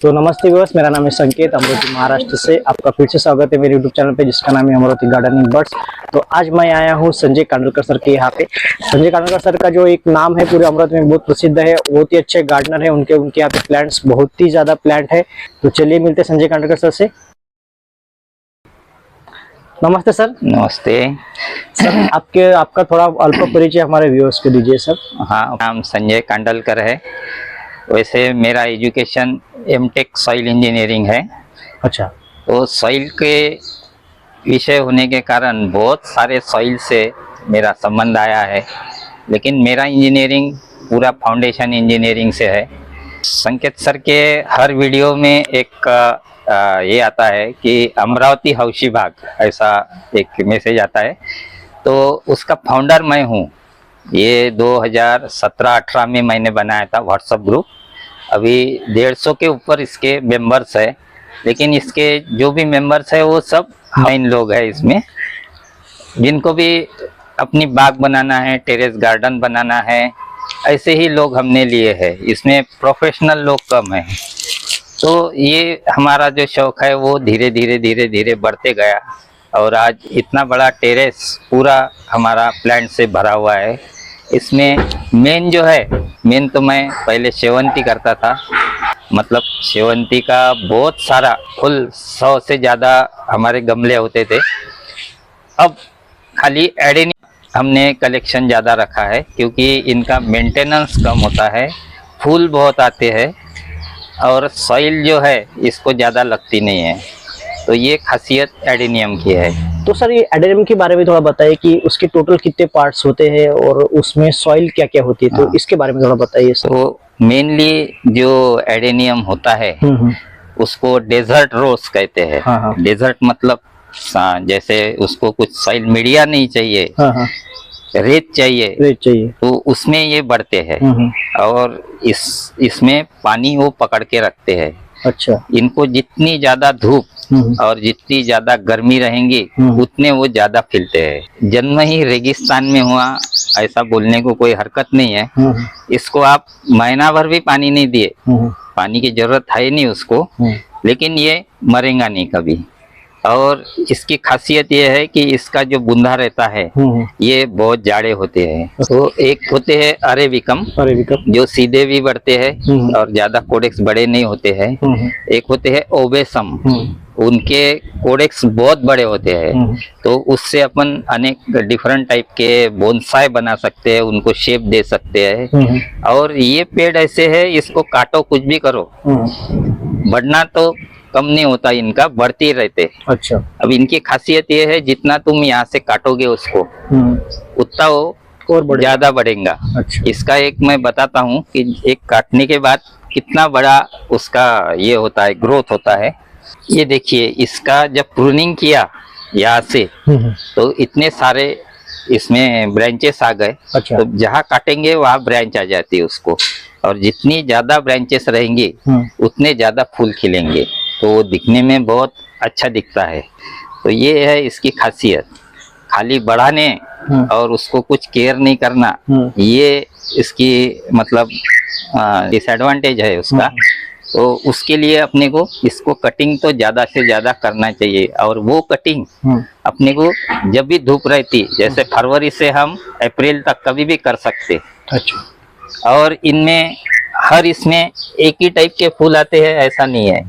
तो नमस्ते व्यूअर्स, मेरा नाम है संकेत, अमरावती महाराष्ट्र से आपका फिर से स्वागत है मेरे यूट्यूब चैनल पे जिसका नाम है अमरावती गार्डनिंग बर्ड्स। तो आज मैं आया हूँ संजय कांडलकर सर के यहाँ पे। संजय कांडलकर सर का जो एक नाम है पूरे अमरावती में बहुत प्रसिद्ध है, बहुत ही अच्छे गार्डनर है। उनके यहाँ पे प्लांट्स बहुत ही ज्यादा प्लांट है। तो चलिए मिलते संजय कांडलकर सर से। नमस्ते सर। नमस्ते सर, आपका थोड़ा अल्प परिचय हमारे व्यूअर्स को दीजिए सर। हाँ, नाम संजय कांडलकर है। वैसे मेरा एजुकेशन एमटेक सॉइल इंजीनियरिंग है। अच्छा। तो सॉइल के विषय होने के कारण बहुत सारे सॉइल से मेरा संबंध आया है, लेकिन मेरा इंजीनियरिंग पूरा फाउंडेशन इंजीनियरिंग से है। संकेत सर के हर वीडियो में एक ये आता है कि अमरावती हौशी बाग, ऐसा एक मैसेज आता है। तो उसका फाउंडर मैं हूँ। ये 2017-18 में मैंने बनाया था व्हाट्सएप ग्रुप। अभी 150 के ऊपर इसके मेंबर्स है, लेकिन इसके जो भी मेंबर्स है वो सब हाइन लोग हैं इसमें, जिनको भी अपनी बाग बनाना है, टेरेस गार्डन बनाना है, ऐसे ही लोग हमने लिए हैं। इसमें प्रोफेशनल लोग कम हैं। तो ये हमारा जो शौक है वो धीरे धीरे बढ़ते गया, और आज इतना बड़ा टेरेस पूरा हमारा प्लांट से भरा हुआ है। इसमें मेन तो मैं पहले शेवंती करता था, मतलब शेवंती का बहुत सारा फुल 100 से ज़्यादा हमारे गमले होते थे। अब खाली एडेनियम हमने कलेक्शन ज़्यादा रखा है, क्योंकि इनका मेंटेनेंस कम होता है, फूल बहुत आते हैं और सॉइल जो है इसको ज़्यादा लगती नहीं है। तो ये खासियत एडेनियम की है। तो सर, ये एडेनियम के बारे में थोड़ा बताइए कि उसके टोटल कितने पार्ट्स होते हैं और उसमें सॉइल क्या क्या होती है। तो इसके बारे में थोड़ा बताइए सर। तो मेनली जो एडेनियम होता है उसको डेजर्ट रोज कहते हैं। हाँ। डेजर्ट मतलब जैसे उसको कुछ सॉइल मीडिया नहीं चाहिए। हाँ। रेत चाहिए। तो उसमें ये बढ़ते हैं, और इसमें पानी वो पकड़ के रखते हैं। अच्छा। इनको जितनी ज्यादा धूप और जितनी ज्यादा गर्मी रहेंगी उतने वो ज्यादा खिलते हैं। जन्म ही रेगिस्तान में हुआ ऐसा बोलने को कोई हरकत नहीं है। इसको आप महीना भर भी पानी नहीं दिए, पानी की जरूरत है नहीं उसको, लेकिन ये मरेगा नहीं कभी। और इसकी खासियत ये है कि इसका जो बूंदा रहता है ये बहुत जाड़े होते हैं। तो एक होते हैं अरेबिकम, जो सीधे भी बढ़ते हैं और ज्यादा कोडेक्स बड़े नहीं होते हैं। एक होते हैं ओबेसम, उनके कोडेक्स बहुत बड़े होते हैं। तो उससे अपन अनेक डिफरेंट टाइप के बोनसाई बना सकते हैं, उनको शेप दे सकते हैं। और ये पेड़ ऐसे है, इसको काटो कुछ भी करो, बढ़ना तो कम नहीं होता, इनका बढ़ती रहते। अच्छा। अब इनकी खासियत ये है, जितना तुम यहाँ से काटोगे उसको उतना वो और ज्यादा बढ़ेगा। अच्छा। इसका एक मैं बताता हूँ कि एक काटने के बाद कितना बड़ा उसका ये होता है, ग्रोथ होता है। ये देखिए, इसका जब प्रूनिंग किया यहाँ से तो इतने सारे इसमें ब्रांचेस आ गए। अच्छा। तो जहाँ काटेंगे वहाँ ब्रांच आ जाती है उसको, और जितनी ज्यादा ब्रांचेस रहेंगी उतने ज्यादा फूल खिलेंगे, तो वो दिखने में बहुत अच्छा दिखता है। तो ये है इसकी खासियत, खाली बढ़ाने और उसको कुछ केयर नहीं करना, ये इसकी मतलब डिसएडवांटेज है उसका। तो उसके लिए अपने को इसको कटिंग तो ज्यादा से ज्यादा करना चाहिए, और वो कटिंग अपने को जब भी धूप रहती, जैसे फरवरी से हम अप्रैल तक कभी भी कर सकते। अच्छा। और इनमें इसमें एक ही टाइप के फूल आते हैं ऐसा नहीं है।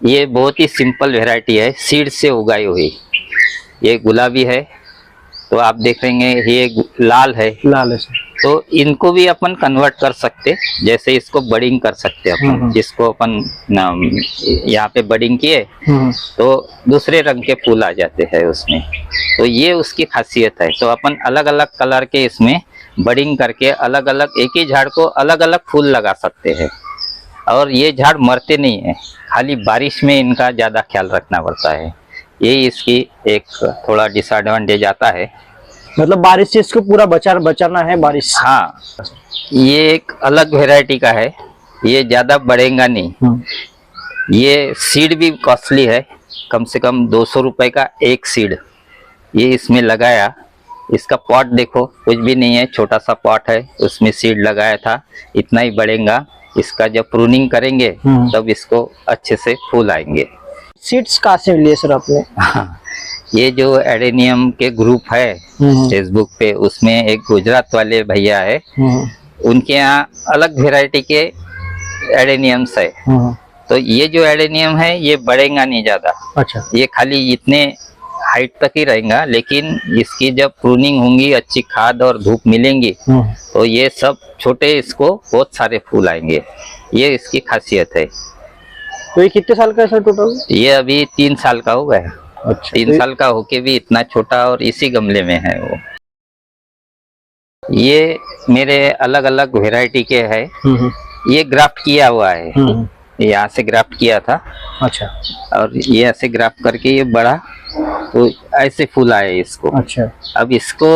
ये बहुत ही सिंपल वैरायटी है, सीड से उगाई हुई। ये गुलाबी है, तो आप देखेंगे ये लाल है। तो इनको भी अपन कन्वर्ट कर सकते, जैसे इसको बडिंग कर सकते अपन। जिसको अपन यहाँ पे बडिंग किए तो दूसरे रंग के फूल आ जाते हैं उसमें। तो ये उसकी खासियत है। तो अपन अलग अलग कलर के इसमें बडिंग करके अलग अलग एक ही झाड़ को अलग अलग फूल लगा सकते हैं। और ये झाड़ मरते नहीं है, खाली बारिश में इनका ज्यादा ख्याल रखना पड़ता है। ये इसकी एक थोड़ा डिसएडवांटेज आता है, मतलब बारिश से इसको पूरा बचाना है बारिश। हाँ, ये एक अलग वैरायटी का है, ये ज्यादा बढ़ेगा नहीं। ये सीड भी कॉस्टली है, कम से कम 200 रुपए का एक सीड ये इसमें लगाया। इसका पॉट देखो, कुछ भी नहीं है, छोटा सा पॉट है, उसमें सीड लगाया था, इतना ही बढ़ेगा। इसका जब प्रूनिंग करेंगे तब इसको अच्छे से फूल आएंगे। सीड्स कहाँ से लिए सर आपने? हाँ, ये जो एडेनियम के ग्रुप है फेसबुक पे, उसमें एक गुजरात वाले भैया है, उनके यहाँ अलग वेराइटी के एडेनियम्स है। तो ये जो एडेनियम है ये बढ़ेगा नहीं ज्यादा। अच्छा। ये खाली इतने हाइट तक ही रहेगा, लेकिन इसकी जब प्रूनिंग होंगी, अच्छी खाद और धूप मिलेंगी, तो ये सब छोटे इसको बहुत सारे फूल आएंगे। ये इसकी खासियत है। तो ये कितने साल का है सर टोटल? ये अभी 3 साल का हो गया। अच्छा। 3 साल का होके भी इतना छोटा, और इसी गमले में है वो। ये मेरे अलग अलग वेराइटी के है। ये ग्राफ्ट किया हुआ है, यहाँ से ग्राफ्ट किया था। अच्छा। और ये ऐसे ग्राफ्ट करके ये बड़ा, तो ऐसे फूल आए इसको। अच्छा। अब इसको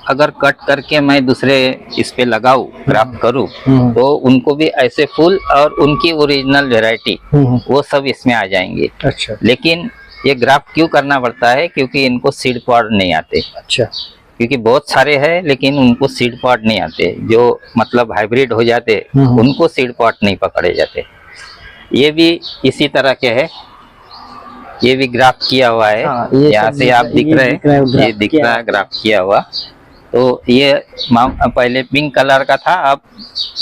अगर कट करके मैं दूसरे इस पे लगाऊं, ग्राफ्ट करूं, तो उनको भी ऐसे फूल और उनकी ओरिजिनल वैरायटी वो सब इसमें आ जाएंगे। अच्छा। लेकिन ये ग्राफ्ट क्यों करना पड़ता है? क्योंकि इनको सीड पॉड नहीं आते। अच्छा। क्योंकि बहुत सारे हैं लेकिन उनको सीड पॉड नहीं आते, जो मतलब हाइब्रिड हो जाते उनको सीड पॉड नहीं पकड़े जाते। ये भी इसी तरह के है, ये भी ग्राफ्ट किया हुआ है। हाँ, यहाँ से आप दिख रहे हैं, ये दिख रहा है ग्राफ्ट किया हुआ। तो ये पहले पिंक कलर का था, अब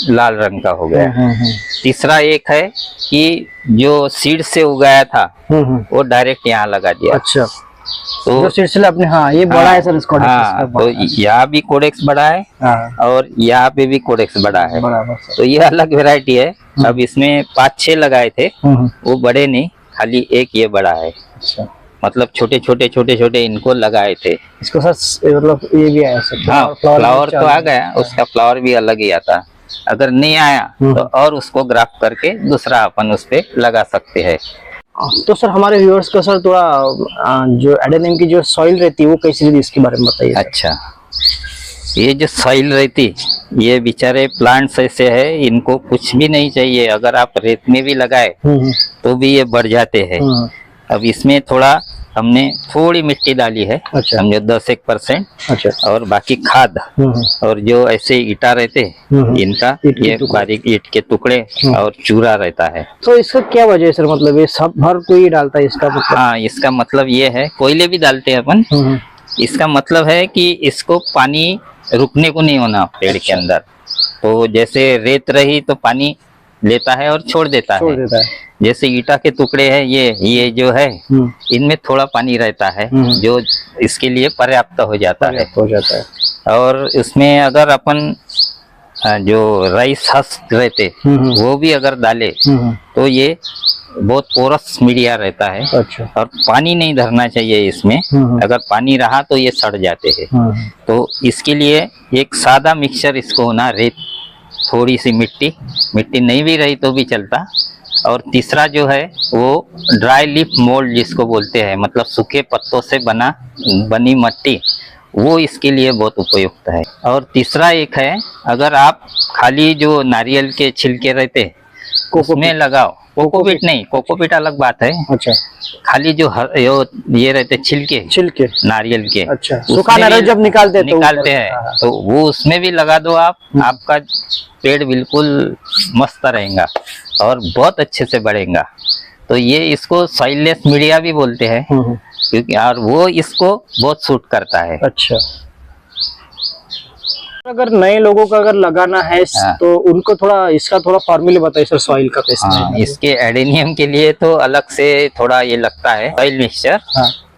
लाल रंग का हो गया। तीसरा एक है कि जो सीड से उगाया था वो डायरेक्ट यहाँ लगा दिया। अच्छा। तो जो सिलसिला अपने, हाँ ये बड़ा है सर इसका। हाँ, तो यहाँ भी कोडेक्स बड़ा है और यहाँ पे भी कोडेक्स बड़ा है। तो ये अलग वैरायटी है। अब इसमें 5-6 लगाए थे, वो बड़े नहीं, खाली एक ये बड़ा है। अच्छा। मतलब छोटे छोटे इनको लगाए थे। इसको सर मतलब ये भी आया सर? हाँ, फ्लावर तो आ गया, उसका फ्लावर भी अलग ही आता। अगर नहीं आया तो और उसको ग्राफ्ट करके दूसरा अपन उस पे लगा सकते हैं। तो सर हमारे व्यूअर्स को सर थोड़ा जो एडेनियम की जो सॉइल रहती है वो कैसी रहती है, इसके बारे में बताइए। अच्छा, ये जो सॉइल रहती, ये बेचारे प्लांट्स ऐसे है, इनको कुछ भी नहीं चाहिए। अगर आप रेत में भी लगाए तो भी ये बढ़ जाते हैं। अब इसमें थोड़ा हमने थोड़ी मिट्टी डाली है। अच्छा। हमने 10-1%। अच्छा। और बाकी खाद और जो ऐसे ईटा रहते इनका ये बारीक ईट के टुकड़े और चूरा रहता है। तो इसका क्या वजह है सर? मतलब ये सब हर कोई डालता है इसका मतलब? हाँ, इसका मतलब ये है, कोयले भी डालते हैं अपन। इसका मतलब है कि इसको पानी रुकने को नहीं होना पेड़ के अंदर। तो जैसे रेत रही तो पानी लेता है और छोड़ देता है। जैसे ईटा के टुकड़े हैं, ये जो है इनमें थोड़ा पानी रहता है जो इसके लिए पर्याप्त हो जाता है। और इसमें अगर अपन जो राइस हस्क रहते वो भी अगर डाले तो ये बहुत पोरस मीडिया रहता है। अच्छा। और पानी नहीं धरना चाहिए इसमें। अगर पानी रहा तो ये सड़ जाते हैं। तो इसके लिए एक सादा मिक्सचर इसको होना, रेत, थोड़ी सी मिट्टी नहीं भी रही तो भी चलता। और तीसरा जो है वो ड्राई लीफ मोल्ड जिसको बोलते हैं, मतलब सूखे पत्तों से बनी मिट्टी, वो इसके लिए बहुत उपयुक्त है। और तीसरा एक है, अगर आप खाली जो नारियल के छिलके रहते उसमें लगाओ, कोकोपीट नहीं, कोकोपीट अलग बात है। अच्छा। खाली जो ये रहते छिलके नारियल के। अच्छा। सूखा नारियल जब निकालते हैं तो वो उसमें भी लगा दो आप, आपका पेड़ बिल्कुल मस्त रहेगा और बहुत अच्छे से बढ़ेगा। तो ये इसको सॉइललेस मीडिया भी बोलते हैं, क्योंकि और वो इसको बहुत सूट करता है। अच्छा। अगर नए लोगों को अगर लगाना है तो उनको थोड़ा इसका थोड़ा फॉर्मूला बताइए सर, सॉइल का कैसे? इसके एडेनियम के लिए तो अलग से थोड़ा ये लगता है सॉइल मिक्सचर।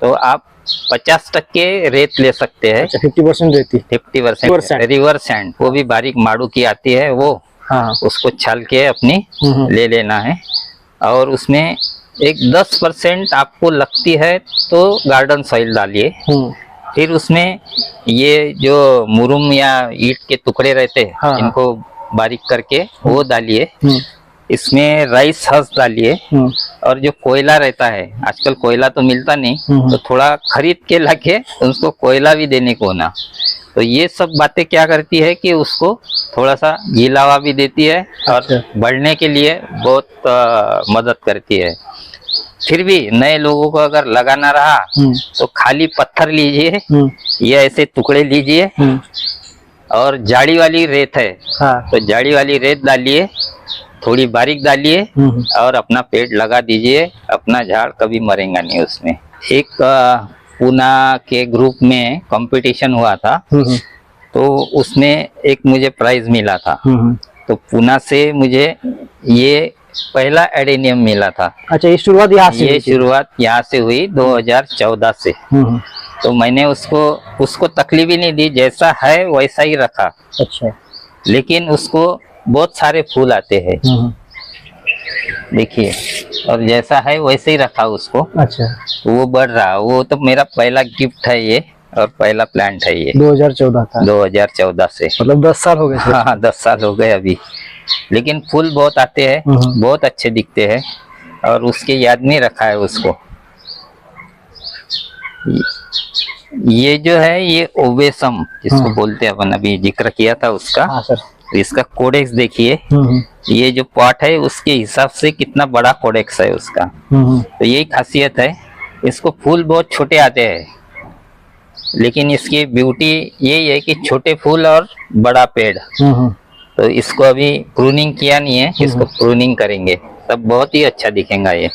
तो आप 50% रेत ले सकते हैं। 50% रहती? 50% रिवर्स सैंड, वो भी बारीक माड़ू की आती है वो। उसको छाल के अपनी ले लेना है। और उसमें एक 10% आपको लगती है तो गार्डन सॉइल डालिए। फिर उसमें ये जो मुरुम या ईंट के टुकड़े रहते हैं इनको बारीक करके वो डालिए। इसमें राइस हस्क डालिए। और जो कोयला रहता है, आजकल कोयला तो मिलता नहीं, तो थोड़ा खरीद के लाके उसको कोयला भी देने को ना। तो ये सब बातें क्या करती है कि उसको थोड़ा सा गीलावा भी देती है और बढ़ने के लिए बहुत मदद करती है। फिर भी नए लोगों को अगर लगाना रहा तो खाली पत्थर लीजिए, ये ऐसे टुकड़े लीजिए और जाड़ी वाली रेत है तो जाड़ी वाली रेत डालिए थोड़ी बारीक डालिए और अपना पेड़ लगा दीजिए, अपना झाड़ कभी मरेगा नहीं उसमें। एक पूना के ग्रुप में कंपटीशन हुआ था, तो उसमें एक मुझे प्राइज मिला था। तो पूना से मुझे ये पहला एडेनियम मिला था। अच्छा, ये शुरुआत यहाँ से ये हुई थी? शुरुआत यहाँ से हुई 2014 से। तो मैंने उसको तकलीफ ही नहीं दी, जैसा है वैसा ही रखा। अच्छा। लेकिन उसको बहुत सारे फूल आते हैं, देखिए, और जैसा है वैसे ही रखा उसको। अच्छा। तो वो बढ़ रहा, वो तो मेरा पहला गिफ्ट है ये, और पहला प्लांट है ये। 2014 का? 2014 से, मतलब 10 साल हो गए। हाँ 10 साल हो गए अभी। लेकिन फूल बहुत आते हैं, बहुत अच्छे दिखते हैं, और उसके याद नहीं रखा है उसको। ये जो है ये ओवेसम जिसको बोलते हैं अपन, अभी जिक्र किया था उसका। हाँ सर। इसका कोडेक्स देखिए, ये जो पॉट है उसके हिसाब से कितना बड़ा कोडेक्स है उसका। तो यही खासियत है, इसको फूल बहुत छोटे आते हैं, लेकिन इसकी ब्यूटी यही है कि छोटे फूल और बड़ा पेड़। तो इसको अभी प्रूनिंग किया नहीं है, इसको प्रूनिंग करेंगे तब बहुत ही अच्छा दिखेगा ये।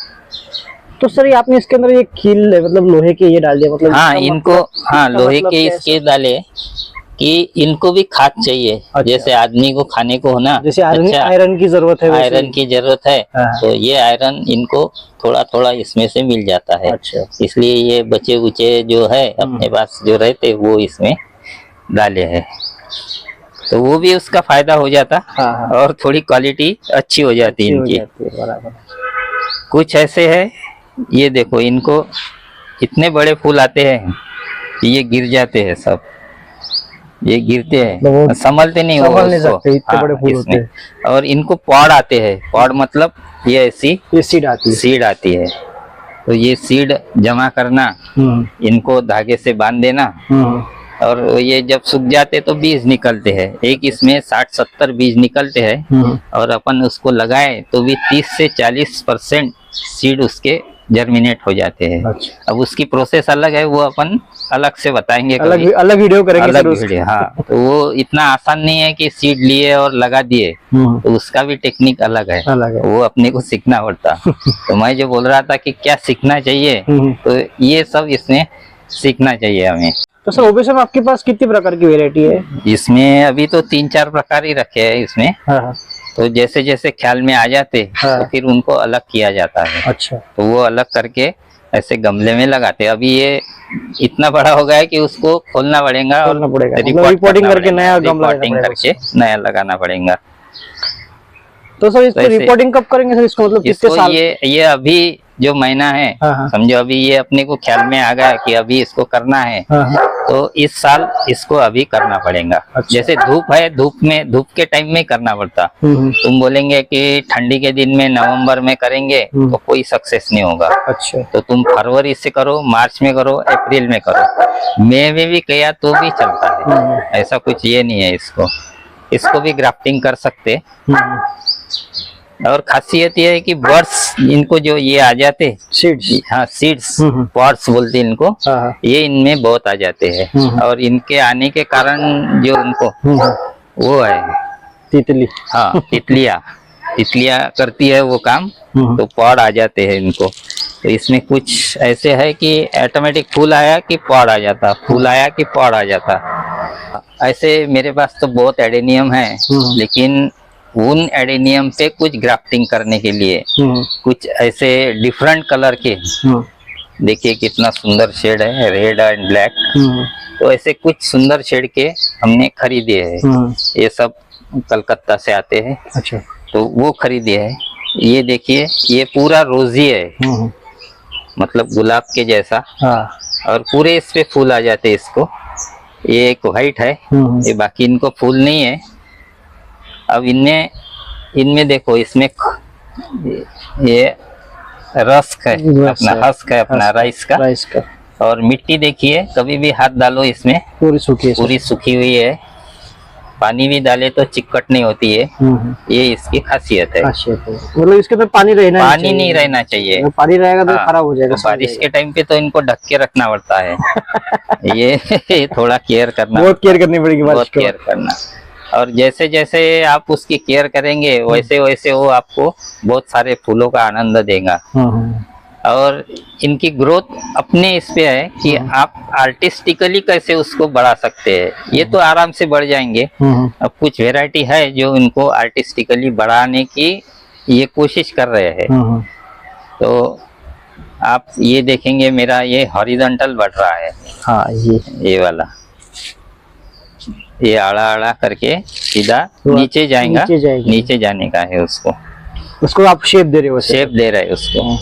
तो सर, ये आपने इसके अंदर ये कील मतलब लोहे के ये डाल दिया, मतलब हाँ इनको, हाँ लोहे के इसके डाले कि इनको भी खाद चाहिए। अच्छा। जैसे आदमी को खाने को हो ना, जैसे आयरन की जरूरत है, आयरन की जरूरत है, तो ये आयरन इनको थोड़ा थोड़ा इसमें से मिल जाता है। अच्छा। इसलिए ये बचे बुचे जो है अपने पास जो रहते वो इसमें डाले हैं, तो वो भी उसका फायदा हो जाता। और थोड़ी क्वालिटी अच्छी हो जाती इनकी। कुछ ऐसे है, ये देखो, इनको इतने बड़े फूल आते हैं, ये गिर जाते हैं सब, ये गिरते हैं, संभलते नहीं हो उसको। इतने बड़े फूल होते हैं। और इनको पॉड आते हैं, पॉड मतलब ये ऐसी सीड आती है। सीड आती है, तो ये सीड जमा करना, इनको धागे से बांध देना, और ये जब सूख जाते तो बीज निकलते हैं। एक इसमें 60-70 बीज निकलते हैं, और अपन उसको लगाए तो भी 30 से 40% सीड उसके जर्मिनेट हो जाते हैं। अच्छा। अब उसकी प्रोसेस अलग है, वो अपन अलग से बताएंगे, अलग वीडियो करेंगे, अलग वीडियो। हाँ, तो वो इतना आसान नहीं है कि सीड लिए और लगा दिए, तो उसका भी टेक्निक अलग है, वो अपने को सीखना पड़ता। तो मैं जो बोल रहा था कि क्या सीखना चाहिए, तो ये सब इसमें सीखना चाहिए हमें। तो सर, ओवेसम आपके पास कितनी प्रकार की वेरायटी है? इसमें अभी तो 3-4 प्रकार ही रखे हैं इसमें। तो जैसे जैसे ख्याल में आ जाते तो फिर उनको अलग किया जाता है। अच्छा। तो वो अलग करके ऐसे गमले में लगाते। अभी ये इतना बड़ा हो गया है कि उसको खोलना पड़ेगा और रिपोर्टिंग करके नया गमला लगाना पड़ेगा। तो सर, इसको रिपोर्टिंग कब करेंगे सर? इसको मतलब कितने साल? ये अभी जो महीना है, समझो अभी ये अपने को ख्याल में आ गया कि अभी इसको करना है, तो इस साल इसको अभी करना पड़ेगा। अच्छा। जैसे धूप है, धूप के टाइम में करना पड़ता। तुम बोलेंगे कि ठंडी के दिन में नवंबर में करेंगे तो कोई सक्सेस नहीं होगा। अच्छा। तो तुम फरवरी से करो, मार्च में करो, अप्रैल में करो, मई में भी किया तो भी चलता है। ऐसा कुछ ये नहीं है। इसको भी ग्राफ्टिंग कर सकते। और खासियत ये है कि बर्ड्स, इनको जो ये आ जाते सीड्स, हाँ सीड्स, पॉट्स बोलते हैं इनको, ये इनमें बहुत आ जाते हैं। और इनके आने के कारण जो उनको वो है तितली, हाँ तितलियां करती है वो काम, तो पॉड आ जाते हैं इनको। तो इसमें कुछ ऐसे है कि ऑटोमेटिक फूल आया कि पॉड आ जाता, फूल आया कि पॉड आ जाता। ऐसे मेरे पास तो बहुत एडेनियम है, लेकिन उन एडेनियम पे कुछ ग्राफ्टिंग करने के लिए कुछ ऐसे डिफरेंट कलर के, देखिए कितना सुंदर शेड है, रेड एंड ब्लैक। तो ऐसे कुछ सुंदर शेड के हमने खरीदे हैं। ये सब कलकत्ता से आते हैं। अच्छा। तो वो खरीदे हैं। ये देखिए, ये पूरा रोजी है, मतलब गुलाब के जैसा। और पूरे इस पे फूल आ जाते हैं इसको। ये एक व्हाइट है, ये बाकी इनको फूल नहीं है। अब इनमें देखो, इसमें ये रस्क है, अपना हस्क है, अपना राइस का। और मिट्टी देखिए, कभी भी हाथ डालो इसमें पूरी सूखी हुई है। पानी भी डाले तो चिकट नहीं होती है। ये इसकी खासियत है। मतलब इसके अंदर पानी नहीं रहना चाहिए। पानी रहेगा तो खराब हो जाएगा। बारिश के टाइम पे तो इनको ढक के रखना पड़ता है। ये थोड़ा केयर करना, बहुत केयर करनी पड़ेगी, बहुत केयर करना। और जैसे जैसे आप उसकी केयर करेंगे वैसे वैसे वो आपको बहुत सारे फूलों का आनंद देगा। और इनकी ग्रोथ अपने इस पे है कि आप आर्टिस्टिकली कैसे उसको बढ़ा सकते हैं। ये तो आराम से बढ़ जाएंगे। अब कुछ वैरायटी है जो इनको आर्टिस्टिकली बढ़ाने की ये कोशिश कर रहे हैं। तो आप ये देखेंगे मेरा ये हॉरिजॉन्टल बढ़ रहा है। हाँ, ये वाला ये आड़ा आड़ा करके सीधा नीचे जाएगा। नीचे जाएगा। नीचे जाने का है उसको आप शेप दे रहे हो। शेप दे रहे हैं उसको।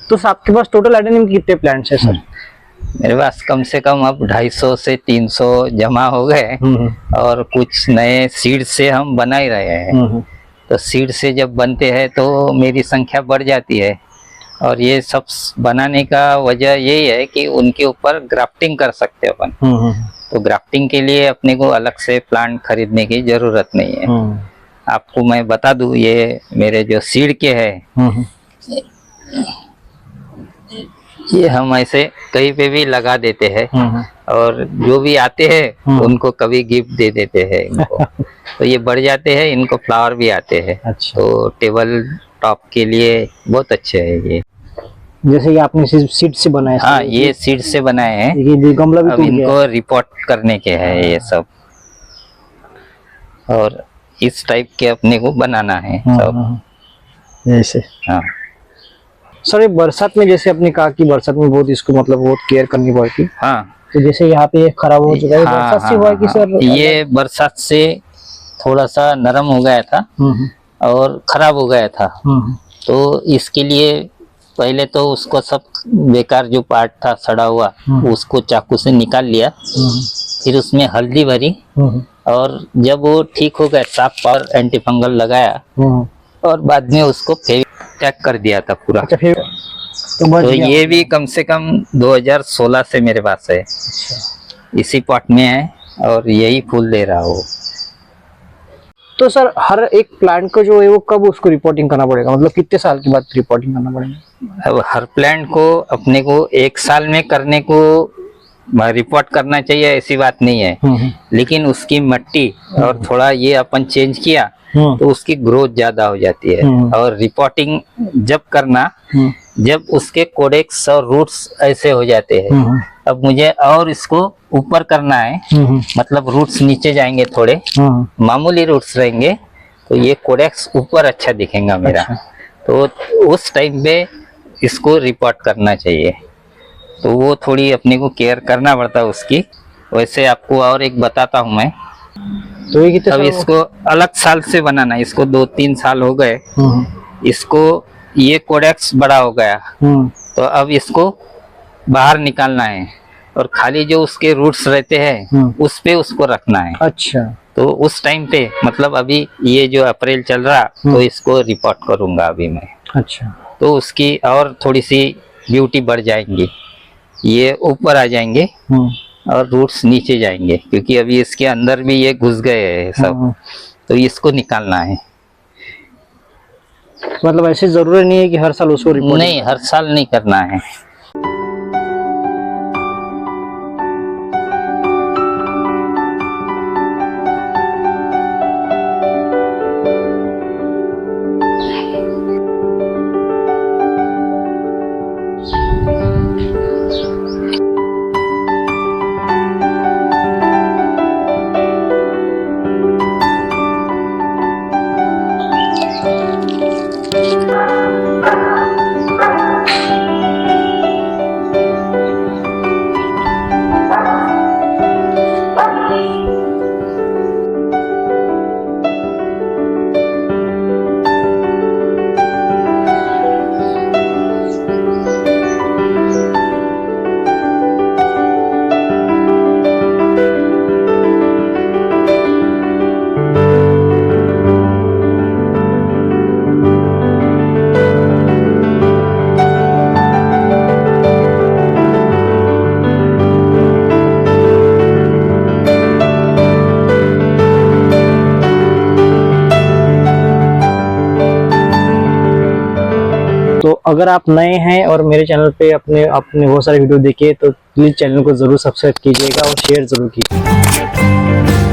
तो आपके पास टोटल लाइडेनियम के कितने प्लांट्स है सर? मेरे पास कम से कम अब 250 से 300 जमा हो गए और कुछ नए सीड से हम बना ही रहे हैं। तो सीड से जब बनते हैं तो मेरी संख्या बढ़ जाती है। और ये सब बनाने का वजह यही है कि उनके ऊपर ग्राफ्टिंग कर सकते अपन। तो ग्राफ्टिंग के लिए अपने को अलग से प्लांट खरीदने की जरूरत नहीं है। आपको मैं बता दूं, ये मेरे जो सीड के है ये हम ऐसे कहीं पे भी लगा देते हैं और जो भी आते हैं उनको कभी गिफ्ट दे देते हैं इनको। तो ये बढ़ जाते हैं, इनको फ्लावर भी आते हैं। अच्छा। तो टेबल टॉप के लिए बहुत अच्छे है ये। जैसे कि आपने सीड से बनाया। हाँ, ये सीड से बनाए हैं। ये गमला भी अब इनको रिपोर्ट करने के हैं ये सब। और इस टाइप के अपने को बनाना है सब। जैसे हाँ सर, ये बरसात में जैसे आपने कहा कि बरसात में बहुत इसको मतलब बहुत केयर करनी पड़ती। हाँ। तो जैसे यहाँ पे खराब हो चुका है। हाँ, बरसात से हुआ है कि सर? ये बरसात से थोड़ा सा नरम हो गया था और खराब हो गया था। तो इसके लिए पहले तो उसको सब बेकार जो पार्ट था सड़ा हुआ उसको चाकू से निकाल लिया। फिर उसमें हल्दी भरी और जब वो ठीक हो गया साफ और एंटी फंगल लगाया और बाद में उसको पैक कर दिया था पूरा। अच्छा, फिर तो ये भी कम से कम 2016 से मेरे पास है। इसी पॉट में है और यही फूल दे रहा हो। तो सर हर एक प्लांट को जो है वो कब उसको रिपोर्टिंग करना पड़ेगा, मतलब कितने साल के बाद रिपोर्टिंग करना पड़ेगा? अब हर प्लांट को अपने को 1 साल में करने को रिपोर्ट करना चाहिए ऐसी बात नहीं है। लेकिन उसकी मिट्टी और थोड़ा ये अपन चेंज किया तो उसकी ग्रोथ ज्यादा हो जाती है। और रिपोर्टिंग जब करना जब उसके कोडेक्स और रूट्स ऐसे हो जाते हैं। अब मुझे और इसको ऊपर करना है, मतलब रूट्स नीचे जाएंगे थोड़े, मामूली रूट्स रहेंगे तो ये कोडेक्स ऊपर अच्छा दिखेगा मेरा। तो उस टाइम पे इसको रिपोर्ट करना चाहिए। तो वो थोड़ी अपने को केयर करना पड़ता है उसकी। वैसे आपको और एक बताता हूँ मैं। तो ये कितने अब इसको अलग साल से बनाना है। इसको 2-3 साल हो गए। इसको ये कोडेक्स बड़ा हो गया तो अब इसको बाहर निकालना है और खाली जो उसके रूट्स रहते हैं उस पे उसको रखना है। अच्छा। तो उस टाइम पे मतलब अभी ये जो अप्रैल चल रहा तो इसको रिपोर्ट करूंगा अभी मैं। अच्छा। तो उसकी और थोड़ी सी ब्यूटी बढ़ जाएंगी। ये ऊपर आ जाएंगे और रूट्स नीचे जाएंगे क्योंकि अभी इसके अंदर भी ये घुस गए हैं सब। तो इसको निकालना है। मतलब ऐसे जरूरी नहीं है कि हर साल उसको रिपोर्ट? नहीं, हर साल नहीं करना है। तो अगर आप नए हैं और मेरे चैनल पे अपने बहुत सारे वीडियो देखे तो प्लीज़ चैनल को ज़रूर सब्सक्राइब कीजिएगा और शेयर ज़रूर कीजिएगा।